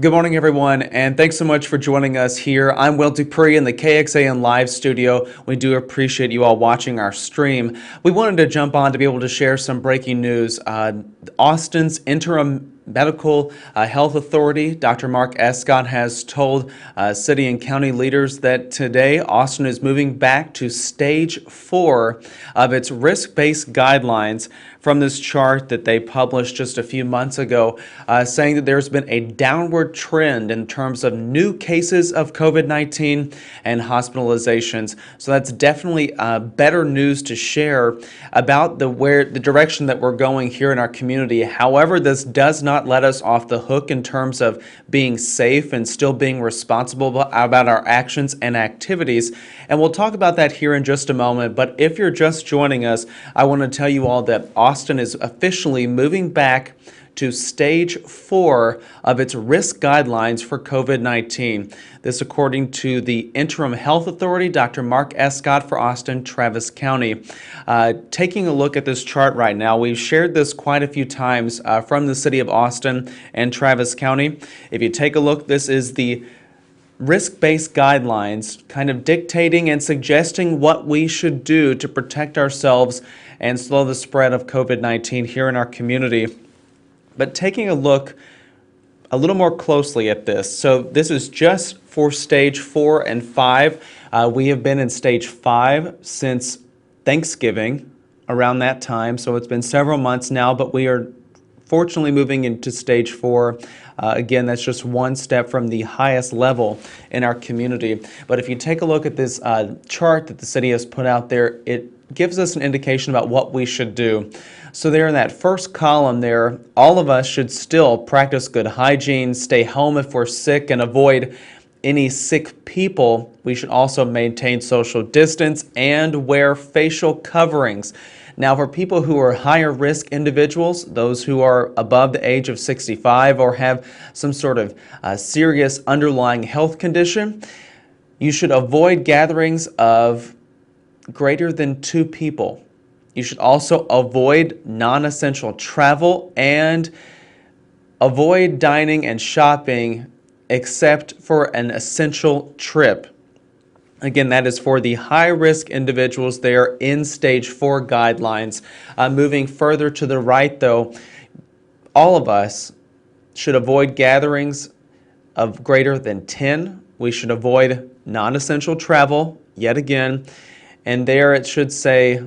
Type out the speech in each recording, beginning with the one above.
Good morning, everyone, and thanks so much for joining us here. I'm Will DuPree in the KXAN live studio. We do appreciate you all watching our stream. We wanted to jump on to be able to share some breaking news. Austin's interim medical health authority, Dr. Mark Escott, has told city and county leaders that today Austin is moving back to stage 4 of its risk-based guidelines from this chart that they published just a few months ago, saying that there's been a downward trend in terms of new cases of COVID-19 and hospitalizations. So that's definitely better news to share about the direction that we're going here in our community. However, this does not let us off the hook in terms of being safe and still being responsible about our actions and activities. And we'll talk about that here in just a moment. But if you're just joining us, I want to tell you all that Austin is officially moving back to stage 4 of its risk guidelines for COVID-19. This according to the interim health authority, Dr. Mark Escott for Austin, Travis County. Taking a look at this chart right now, we've shared this quite a few times from the city of Austin and Travis County. If you take a look, this is the risk-based guidelines kind of dictating and suggesting what we should do to protect ourselves and slow the spread of COVID-19 here in our community. But taking a look a little more closely at this, so this is just for stage 4 and 5. We have been in stage 5 since Thanksgiving, around that time, so it's been several months now, but we are fortunately moving into stage 4. Again, that's just one step from the highest level in our community. But if you take a look at this chart that the city has put out there, it gives us an indication about what we should do. So there in that first column there, all of us should still practice good hygiene, stay home if we're sick, and avoid any sick people. We should also maintain social distance and wear facial coverings. Now, for people who are higher risk individuals, those who are above the age of 65 or have some sort of serious underlying health condition, you should avoid gatherings of greater than 2 people. You should also avoid non-essential travel and avoid dining and shopping except for an essential trip. Again, that is for the high-risk individuals there in stage 4 guidelines. Moving further to the right, though, all of us should avoid gatherings of greater than 10. We should avoid non-essential travel, yet again. And there it should say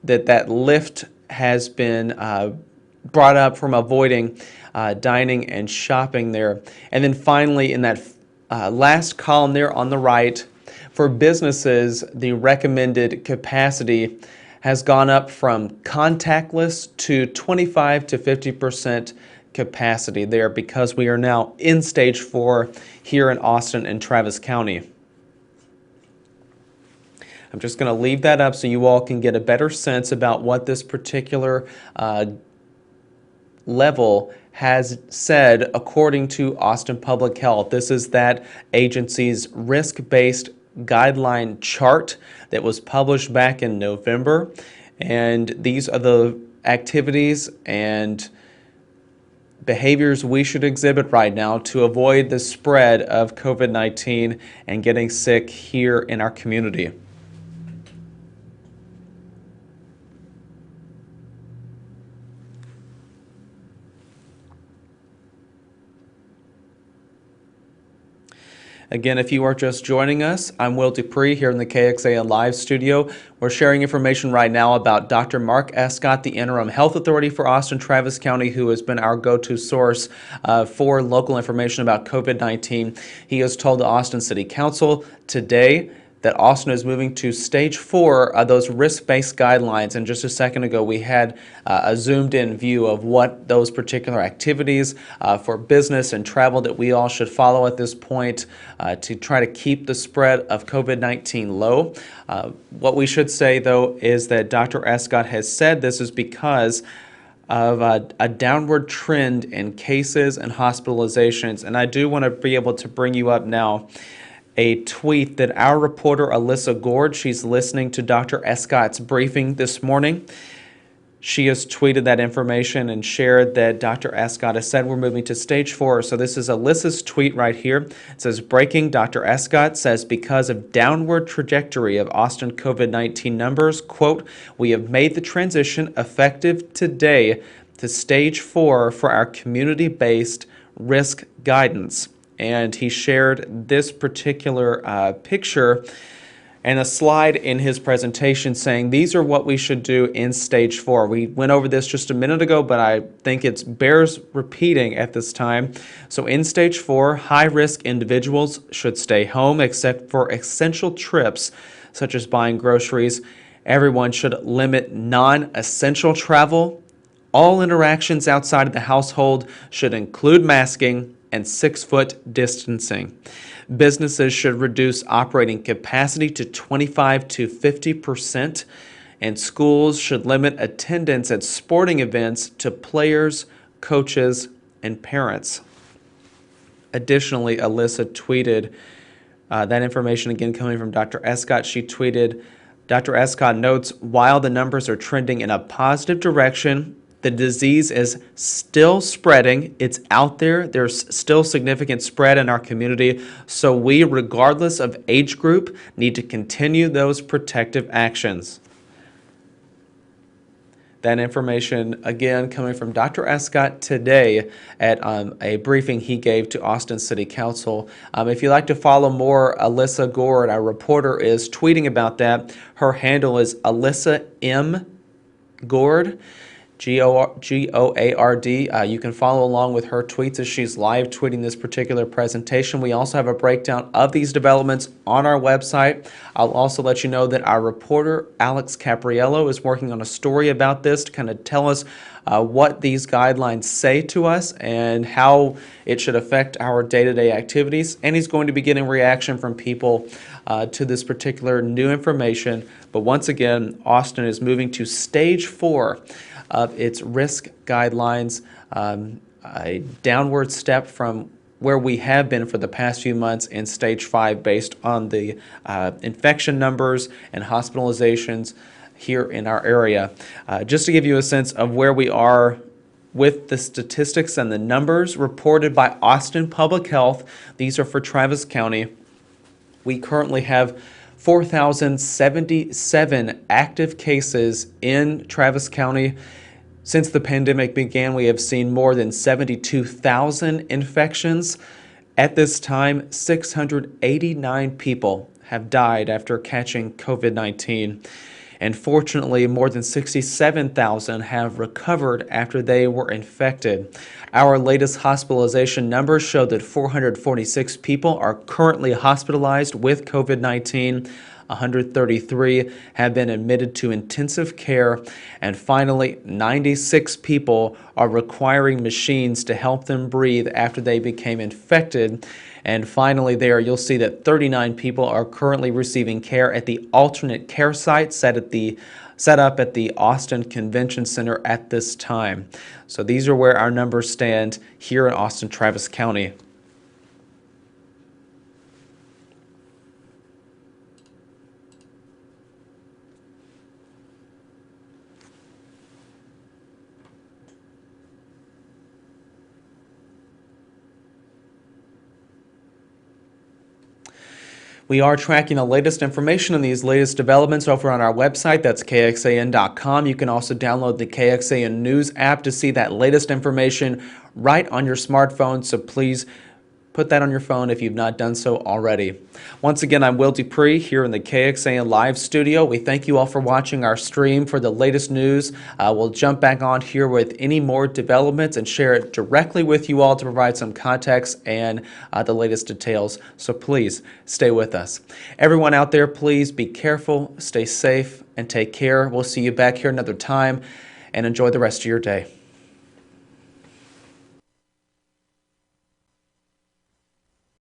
that lift has been brought up from avoiding dining and shopping there. And then finally, in that last column there on the right, for businesses, the recommended capacity has gone up from contactless to 25 to 50% capacity there because we are now in stage 4 here in Austin and Travis County. I'm just going to leave that up so you all can get a better sense about what this particular level has said according to Austin Public Health. This is that agency's risk-based guideline chart that was published back in November. And these are the activities and behaviors we should exhibit right now to avoid the spread of COVID-19 and getting sick here in our community. Again, if you are just joining us, I'm Will DuPree here in the KXAN live studio. We're sharing information right now about Dr. Mark Escott, the interim health authority for Austin Travis County, who has been our go-to source for local information about COVID-19. He has told the Austin City Council today that Austin is moving to stage 4 of those risk-based guidelines. And just a second ago, we had a zoomed-in view of what those particular activities for business and travel that we all should follow at this point to try to keep the spread of COVID-19 low. What we should say, though, is that Dr. Escott has said this is because of a downward trend in cases and hospitalizations. And I do want to be able to bring you up now a tweet that our reporter Alyssa Gord, she's listening to Dr. Escott's briefing this morning. She has tweeted that information and shared that Dr. Escott has said we're moving to stage 4. So this is Alyssa's tweet right here. It says, breaking, Dr. Escott says because of downward trajectory of Austin COVID-19 numbers, quote, we have made the transition effective today to stage 4 for our community-based risk guidance. And he shared this particular picture and a slide in his presentation saying these are what we should do in stage 4. We went over this just a minute ago, but I think it bears repeating at this time. So in stage 4, high-risk individuals should stay home except for essential trips such as buying groceries. Everyone should limit non-essential travel. All interactions outside of the household should include masking and 6-foot distancing. Businesses should reduce operating capacity to 25 to 50%, and schools should limit attendance at sporting events to players, coaches, and parents. Additionally, Alyssa tweeted that information again coming from Dr. Escott. She tweeted, Dr. Escott notes, while the numbers are trending in a positive direction, the disease is still spreading. It's out there. There's still significant spread in our community. So we, regardless of age group, need to continue those protective actions. That information, again, coming from Dr. Escott today at a briefing he gave to Austin City Council. If you'd like to follow more, Alyssa Gord, our reporter, is tweeting about that. Her handle is Alyssa M. Gord. G-O-A-R-D. You can follow along with her tweets as she's live tweeting this particular presentation. We also have a breakdown of these developments on our website. I'll also let you know that our reporter, Alex Capriello, is working on a story about this to kind of tell us what these guidelines say to us and how it should affect our day-to-day activities. And he's going to be getting reaction from people to this particular new information. But once again, Austin is moving to stage 4 of its risk guidelines, a downward step from where we have been for the past few months in stage 5 based on the infection numbers and hospitalizations here in our area. Just to give you a sense of where we are with the statistics and the numbers reported by Austin Public Health, these are for Travis County. We currently have 4,077 active cases in Travis County. Since the pandemic began, we have seen more than 72,000 infections. At this time, 689 people have died after catching COVID-19. And fortunately, more than 67,000 have recovered after they were infected. Our latest hospitalization numbers show that 446 people are currently hospitalized with COVID-19. 133 have been admitted to intensive care, and finally, 96 people are requiring machines to help them breathe after they became infected. And finally there, you'll see that 39 people are currently receiving care at the alternate care site set up at the Austin Convention Center at this time. So these are where our numbers stand here in Austin, Travis County. We are tracking the latest information on these latest developments over on our website. That's KXAN.com. You can also download the KXAN News app to see that latest information right on your smartphone. So please put that on your phone if you've not done so already. Once again, I'm Will DuPree here in the KXAN Live studio. We thank you all for watching our stream for the latest news. We'll jump back on here with any more developments and share it directly with you all to provide some context and the latest details. So please stay with us. Everyone out there, please be careful, stay safe, and take care. We'll see you back here another time, and enjoy the rest of your day.